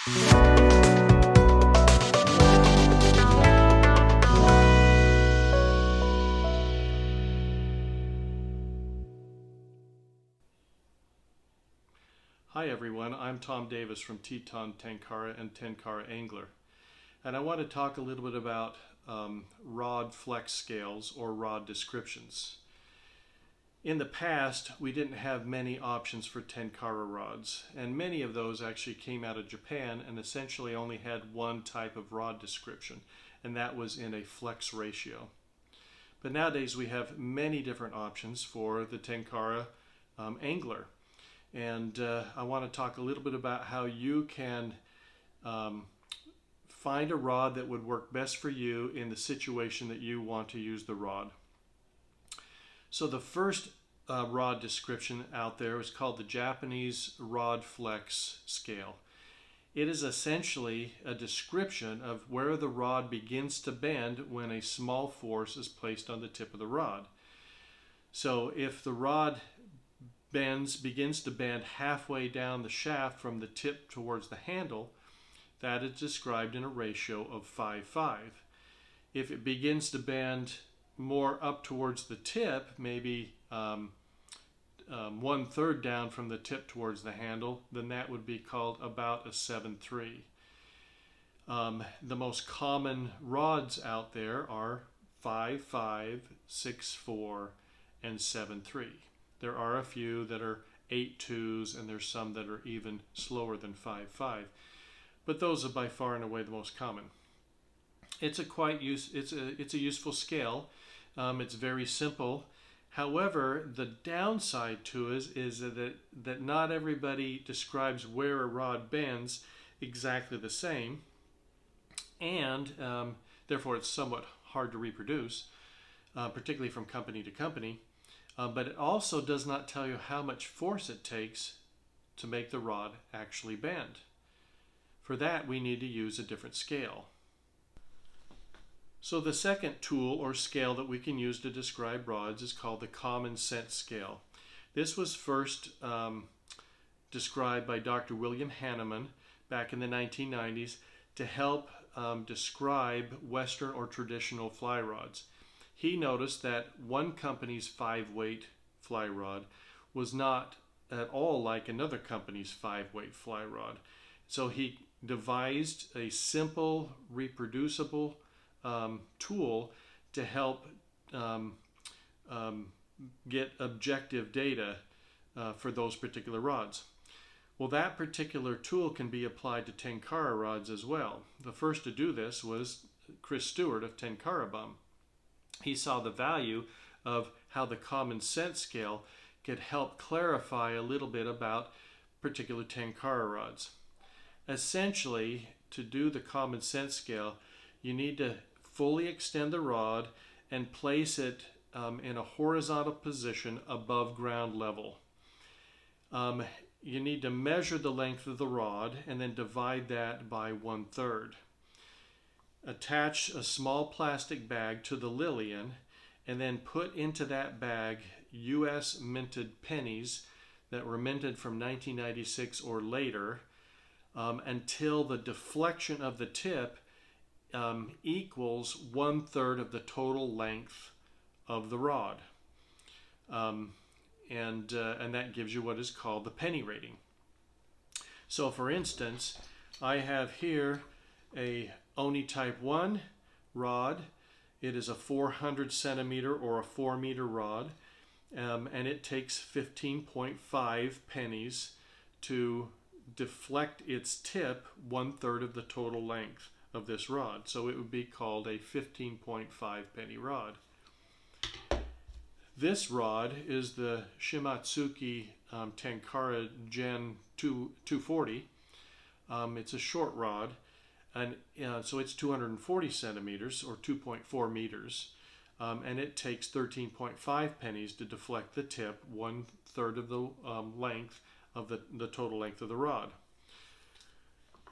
Hi everyone, I'm Tom Davis from Teton, Tenkara, and Tenkara Angler. And I want to talk a little bit about rod flex scales or rod descriptions. In the past, we didn't have many options for Tenkara rods, and many of those actually came out of Japan and essentially only had one type of rod description, and that was in a flex ratio. But nowadays we have many different options for the Tenkara angler. And I want to talk a little bit about how you can find a rod that would work best for you in the situation that you want to use the rod. So the first rod description out there is called the Japanese Rod Flex Scale. It is essentially a description of where the rod begins to bend when a small force is placed on the tip of the rod. So if the rod begins to bend halfway down the shaft from the tip towards the handle, that is described in a ratio of 5:5. If it begins to bend more up towards the tip, maybe 1/3 down from the tip towards the handle, then that would be called about a 7:3. The most common rods out there are 5:5, 6:4, and 7:3. There are a few that are 8.2s, and there's some that are even slower than 5.5. But those are by far and away the most common. It's a useful scale. It's very simple. However, the downside to it is that not everybody describes where a rod bends exactly the same, and therefore it's somewhat hard to reproduce, particularly from company to company. But it also does not tell you how much force it takes to make the rod actually bend. For that, we need to use a different scale. So the second tool or scale that we can use to describe rods is called the common sense scale. This was first described by Dr. William Hanneman back in the 1990s to help describe Western or traditional fly rods. He noticed that one company's 5-weight fly rod was not at all like another company's 5-weight fly rod. So he devised a simple, reproducible tool to help get objective data for those particular rods. Well, that particular tool can be applied to Tenkara rods as well. The first to do this was Chris Stewart of TenkaraBum. He saw the value of how the common sense scale could help clarify a little bit about particular Tenkara rods. Essentially, to do the common sense scale, you need to fully extend the rod and place it in a horizontal position above ground level. You need to measure the length of the rod and then divide that by 1/3. Attach a small plastic bag to the lilian and then put into that bag U.S. minted pennies that were minted from 1996 or later until the deflection of the tip equals 1/3 of the total length of the rod. And that gives you what is called the penny rating. So for instance, I have here a Oni Type 1 rod. It is a 400 centimeter or a 4-meter rod, and it takes 15.5 pennies to deflect its tip 1/3 of the total length of this rod. So it would be called a 15.5 penny rod. This rod is the Shimatsuki Tenkara Gen 240. It's a short rod, and so it's 240 centimeters or 2.4 meters, and it takes 13.5 pennies to deflect the tip 1/3 of the length of the total length of the rod.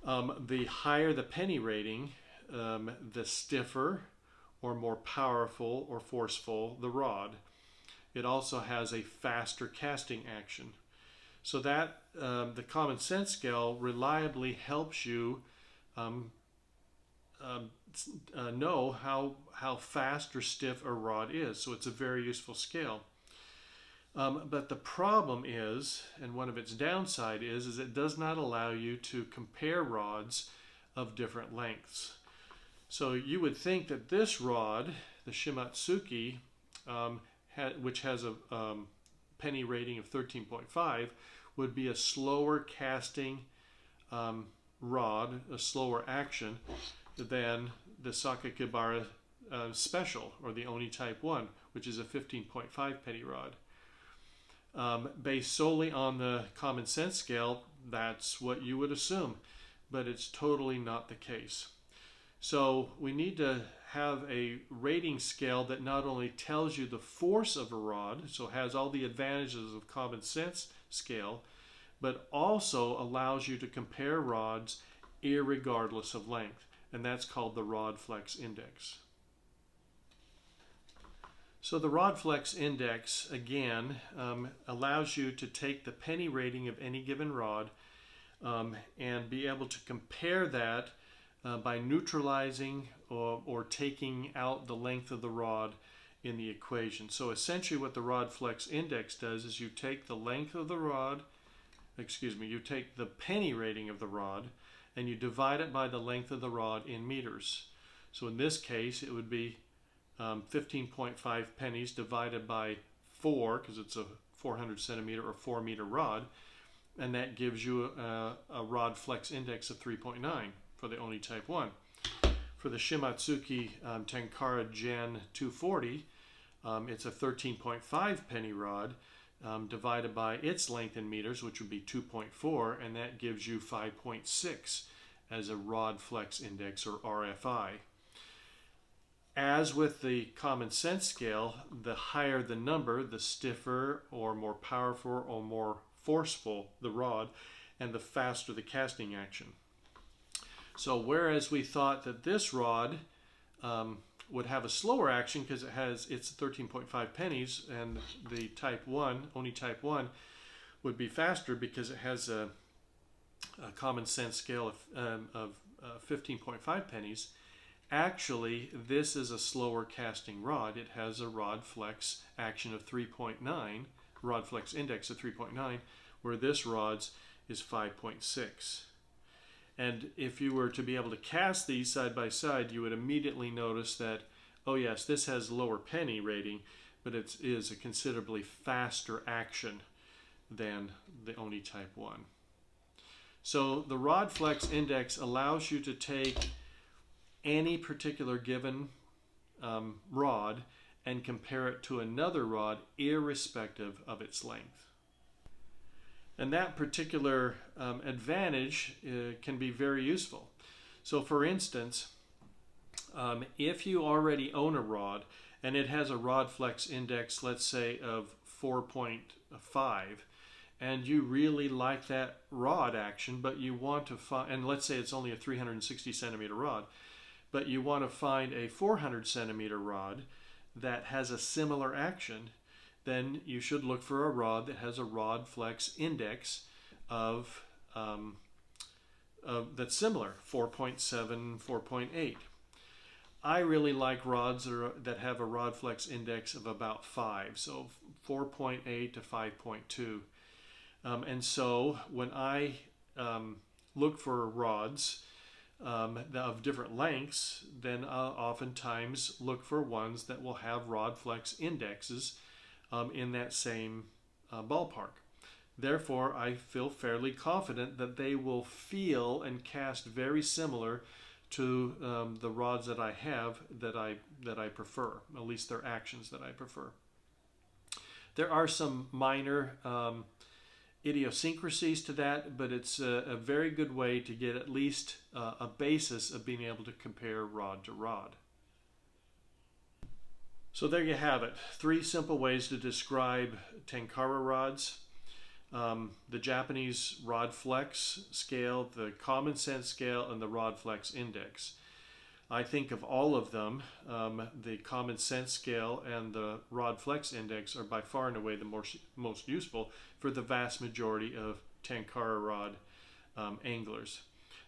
The higher the penny rating, the stiffer or more powerful or forceful the rod. It also has a faster casting action. So that the common sense scale reliably helps you know how fast or stiff a rod is. So it's a very useful scale. But the problem is, and one of its downside is it does not allow you to compare rods of different lengths. So you would think that this rod, the Shimatsuki, which has a penny rating of 13.5, would be a slower casting rod, a slower action than the Sakakibara Special, or the Oni Type 1, which is a 15.5 penny rod. Based solely on the common sense scale, that's what you would assume, but it's totally not the case. So we need to have a rating scale that not only tells you the force of a rod, so has all the advantages of common sense scale, but also allows you to compare rods irregardless of length, and that's called the rod flex index. So the rod flex index, again, allows you to take the penny rating of any given rod and be able to compare that by neutralizing or taking out the length of the rod in the equation. So essentially what the rod flex index does is you take the length of the rod, you take the penny rating of the rod and you divide it by the length of the rod in meters. So in this case it would be 15.5 pennies divided by 4, because it's a 400 centimeter or 4 meter rod, and that gives you a rod flex index of 3.9 for the Oni Type 1. For the Shimatsuki Tenkara Gen 240, it's a 13.5 penny rod divided by its length in meters, which would be 2.4, and that gives you 5.6 as a rod flex index, or RFI. As with the common sense scale, the higher the number, the stiffer or more powerful or more forceful the rod, and the faster the casting action. So whereas we thought that this rod would have a slower action because it's 13.5 pennies, and the Type 1, Oni Type 1, would be faster because it has a common sense scale of 15.5 pennies, actually this is a slower casting rod. It has a rod flex action of 3.9, rod flex index of 3.9, where this rod's is 5.6. And if you were to be able to cast these side by side, you would immediately notice that, oh yes, this has lower penny rating, but it is a considerably faster action than the Oni Type 1. So the rod flex index allows you to take any particular given rod and compare it to another rod irrespective of its length. And that particular advantage can be very useful. So for instance, if you already own a rod and it has a rod flex index, let's say of 4.5, and you really like that rod action, but you want to find, and let's say it's only a 360 centimeter rod, but you want to find a 400 centimeter rod that has a similar action, then you should look for a rod that has a rod flex index of that's similar, 4.7, 4.8. I really like rods that have a rod flex index of about 5, so 4.8 to 5.2. And so when I look for rods of different lengths, then I'll oftentimes look for ones that will have rod flex indexes in that same ballpark. Therefore, I feel fairly confident that they will feel and cast very similar to the rods that I have that I prefer, at least their actions that I prefer. There are some minor idiosyncrasies to that, but it's a very good way to get at least a basis of being able to compare rod to rod. So there you have it. 3 simple ways to describe Tenkara rods. The Japanese rod flex scale, the common sense scale, and the rod flex index. I think of all of them, the common sense scale and the rod flex index are by far and away the most useful for the vast majority of Tenkara rod anglers.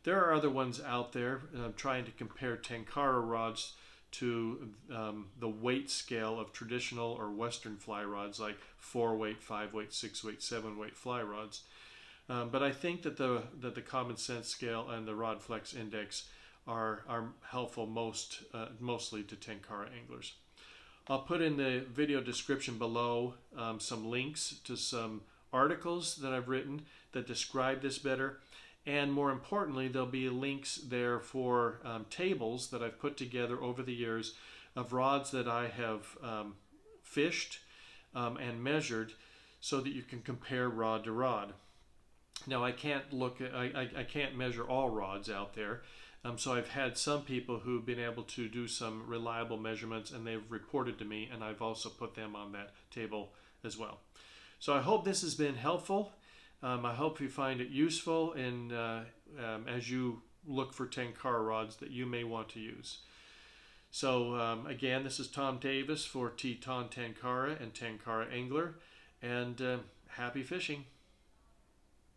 There are other ones out there trying to compare Tenkara rods to the weight scale of traditional or Western fly rods like 4-weight, 5-weight, 6-weight, 7-weight fly rods. But I think that the common sense scale and the rod flex index are helpful mostly to Tenkara anglers. I'll put in the video description below some links to some articles that I've written that describe this better. And more importantly, there'll be links there for tables that I've put together over the years of rods that I have fished and measured so that you can compare rod to rod. Now I can't I can't measure all rods out there, so I've had some people who've been able to do some reliable measurements, and they've reported to me, and I've also put them on that table as well. So I hope this has been helpful. I hope you find it useful in as you look for Tenkara rods that you may want to use. So again, this is Tom Davis for Teton Tenkara and Tenkara Angler, and happy fishing.